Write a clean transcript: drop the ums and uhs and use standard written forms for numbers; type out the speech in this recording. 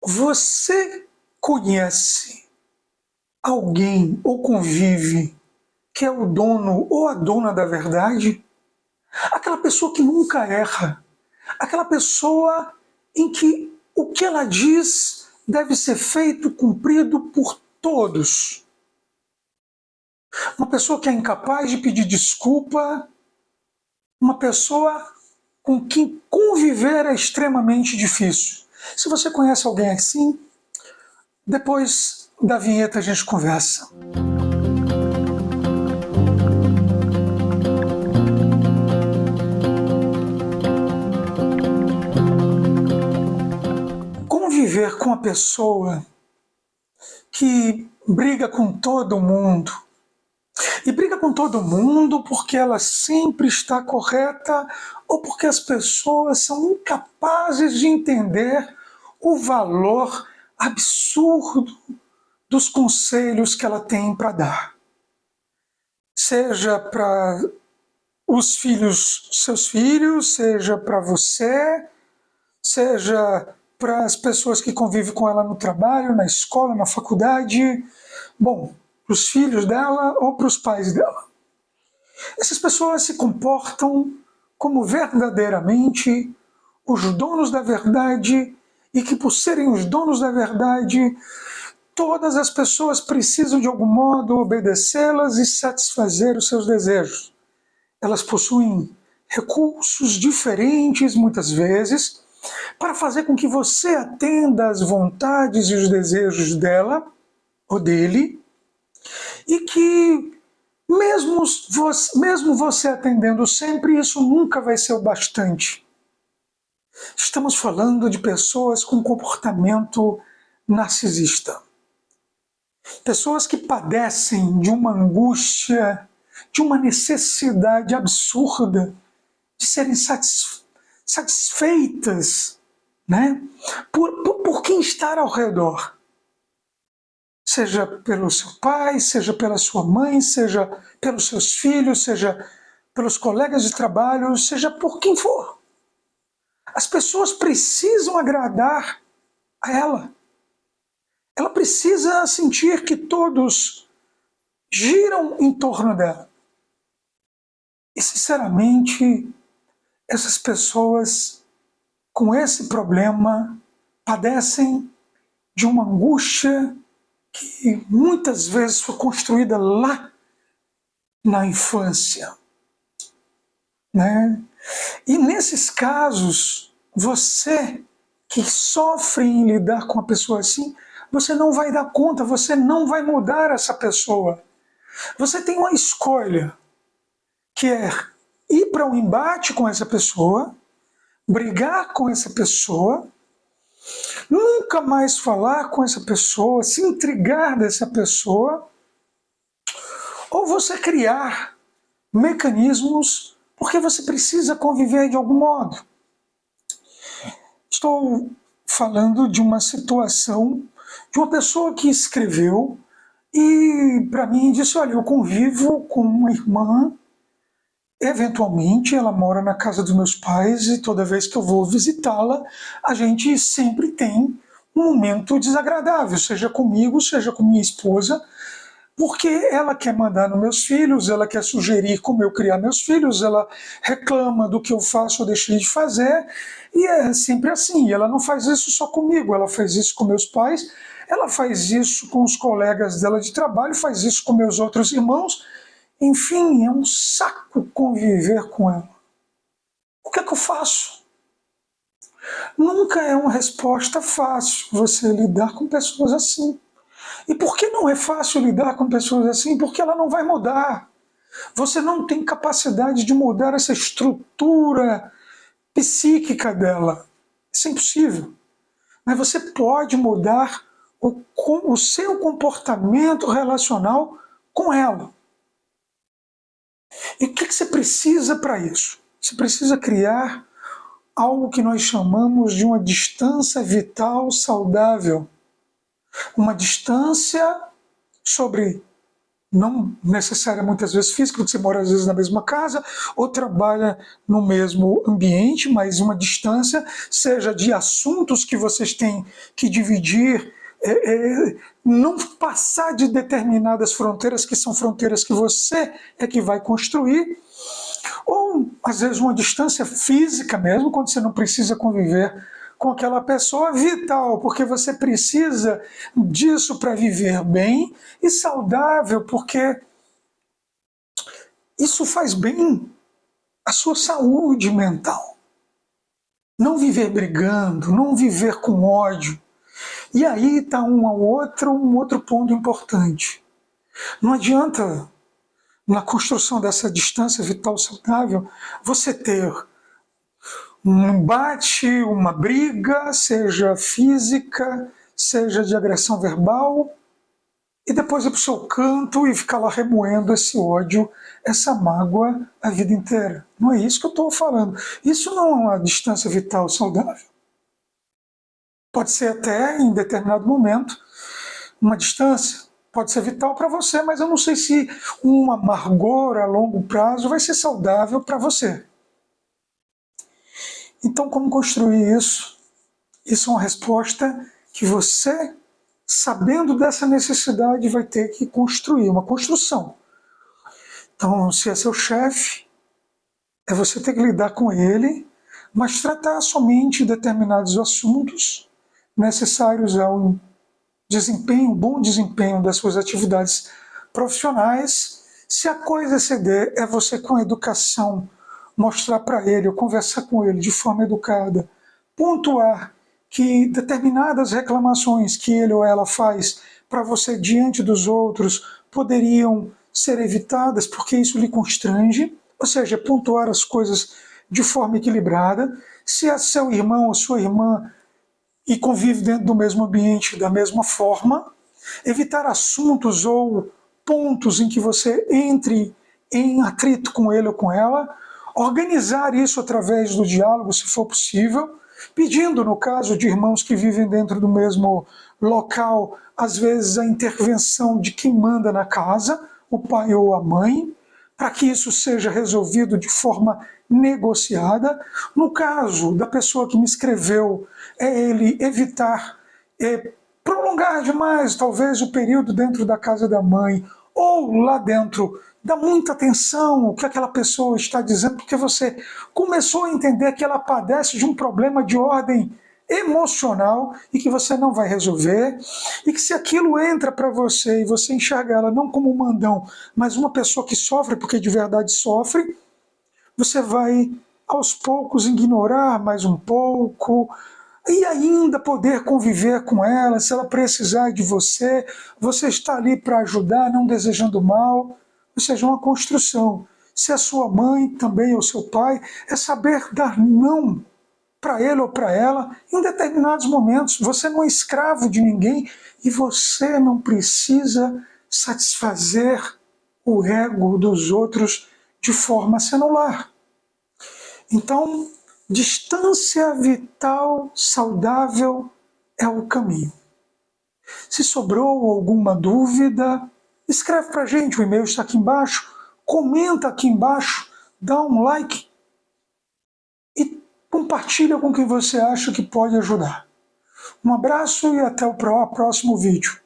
Você conhece alguém ou convive que é o dono ou a dona da verdade? Aquela pessoa que nunca erra, aquela pessoa em que o que ela diz deve ser feito, cumprido por todos. Uma pessoa que é incapaz de pedir desculpa, uma pessoa com quem conviver é extremamente difícil. Se você conhece alguém assim, depois da vinheta a gente conversa. Conviver com a pessoa que briga com todo mundo, e briga com todo mundo porque ela sempre está correta ou porque as pessoas são incapazes de entender o valor absurdo dos conselhos que ela tem para dar. Seja para os filhos, seus filhos, seja para você, seja para as pessoas que convivem com ela no trabalho, na escola, na faculdade, bom, para os filhos dela ou para os pais dela. Essas pessoas se comportam como verdadeiramente os donos da verdade e que, por serem os donos da verdade, todas as pessoas precisam de algum modo obedecê-las e satisfazer os seus desejos. Elas possuem recursos diferentes, muitas vezes, para fazer com que você atenda às vontades e os desejos dela ou dele, e que mesmo você atendendo sempre, isso nunca vai ser o bastante. Estamos falando de pessoas com comportamento narcisista. Pessoas que padecem de uma angústia, de uma necessidade absurda de serem satisfeitas, né? por quem está ao redor. Seja pelo seu pai, seja pela sua mãe, seja pelos seus filhos, seja pelos colegas de trabalho, seja por quem for. As pessoas precisam agradar a ela. Ela precisa sentir que todos giram em torno dela. E, sinceramente, essas pessoas com esse problema padecem de uma angústia que muitas vezes foi construída lá na infância, né? E nesses casos, você que sofre em lidar com uma pessoa assim, você não vai dar conta, você não vai mudar essa pessoa. Você tem uma escolha, que é ir para um embate com essa pessoa, brigar com essa pessoa, nunca mais falar com essa pessoa, se intrigar dessa pessoa, ou você criar mecanismos porque você precisa conviver de algum modo. Estou falando de uma situação de uma pessoa que escreveu e para mim disse, olha, eu convivo com uma irmã, eventualmente ela mora na casa dos meus pais e toda vez que eu vou visitá-la, a gente sempre tem um momento desagradável, seja comigo, seja com minha esposa, porque ela quer mandar nos meus filhos, ela quer sugerir como eu criar meus filhos, ela reclama do que eu faço ou deixei de fazer, e é sempre assim. Ela não faz isso só comigo, ela faz isso com meus pais, ela faz isso com os colegas dela de trabalho, faz isso com meus outros irmãos. Enfim, é um saco conviver com ela. O que é que eu faço? Nunca é uma resposta fácil você lidar com pessoas assim. E por que não é fácil lidar com pessoas assim? Porque ela não vai mudar. Você não tem capacidade de mudar essa estrutura psíquica dela. Isso é impossível. Mas você pode mudar o seu comportamento relacional com ela. E o que você precisa para isso? Você precisa criar algo que nós chamamos de uma distância vital saudável. Uma distância sobre não necessária muitas vezes física, porque você mora às vezes na mesma casa ou trabalha no mesmo ambiente, mas uma distância, seja de assuntos que vocês têm que dividir, não passar de determinadas fronteiras, que são fronteiras que você é que vai construir, ou às vezes uma distância física mesmo, quando você não precisa conviver com aquela pessoa, vital, porque você precisa disso para viver bem, e saudável, porque isso faz bem à sua saúde mental. Não viver brigando, não viver com ódio. E aí está um outro ponto importante. Não adianta, na construção dessa distância vital saudável, você ter um embate, uma briga, seja física, seja de agressão verbal, e depois ir para o seu canto e ficar lá remoendo esse ódio, essa mágoa a vida inteira. Não é isso que eu estou falando. Isso não é uma distância vital saudável. Pode ser até, em determinado momento, uma distância, pode ser vital para você, mas eu não sei se um amargor a longo prazo vai ser saudável para você. Então, como construir isso? Isso é uma resposta que você, sabendo dessa necessidade, vai ter que construir, uma construção. Então, se é seu chefe, é você ter que lidar com ele, mas tratar somente determinados assuntos necessários ao desempenho, bom desempenho das suas atividades profissionais. Se a coisa exceder, é você com educação mostrar para ele, ou conversar com ele de forma educada, pontuar que determinadas reclamações que ele ou ela faz para você diante dos outros poderiam ser evitadas porque isso lhe constrange, ou seja, pontuar as coisas de forma equilibrada. Se é seu irmão ou sua irmã e convive dentro do mesmo ambiente da mesma forma, evitar assuntos ou pontos em que você entre em atrito com ele ou com ela, organizar isso através do diálogo, se for possível, pedindo, no caso de irmãos que vivem dentro do mesmo local, às vezes a intervenção de quem manda na casa, o pai ou a mãe, para que isso seja resolvido de forma negociada. No caso da pessoa que me escreveu, é ele evitar prolongar demais, talvez, o período dentro da casa da mãe, ou lá dentro, dá muita atenção ao que aquela pessoa está dizendo, porque você começou a entender que ela padece de um problema de ordem emocional e que você não vai resolver, e que se aquilo entra para você e você enxerga ela não como um mandão, mas uma pessoa que sofre porque de verdade sofre, você vai aos poucos ignorar mais um pouco e ainda poder conviver com ela. Se ela precisar de você, você está ali para ajudar, não desejando mal. Ou seja, uma construção. Se é sua mãe também ou seu pai, é saber dar não para ele ou para ela em determinados momentos. Você não é escravo de ninguém e você não precisa satisfazer o ego dos outros de forma celular. Então, distância vital saudável é o caminho. Se sobrou alguma dúvida, escreve para a gente, o e-mail está aqui embaixo, comenta aqui embaixo, dá um like e compartilha com quem você acha que pode ajudar. Um abraço e até o próximo vídeo.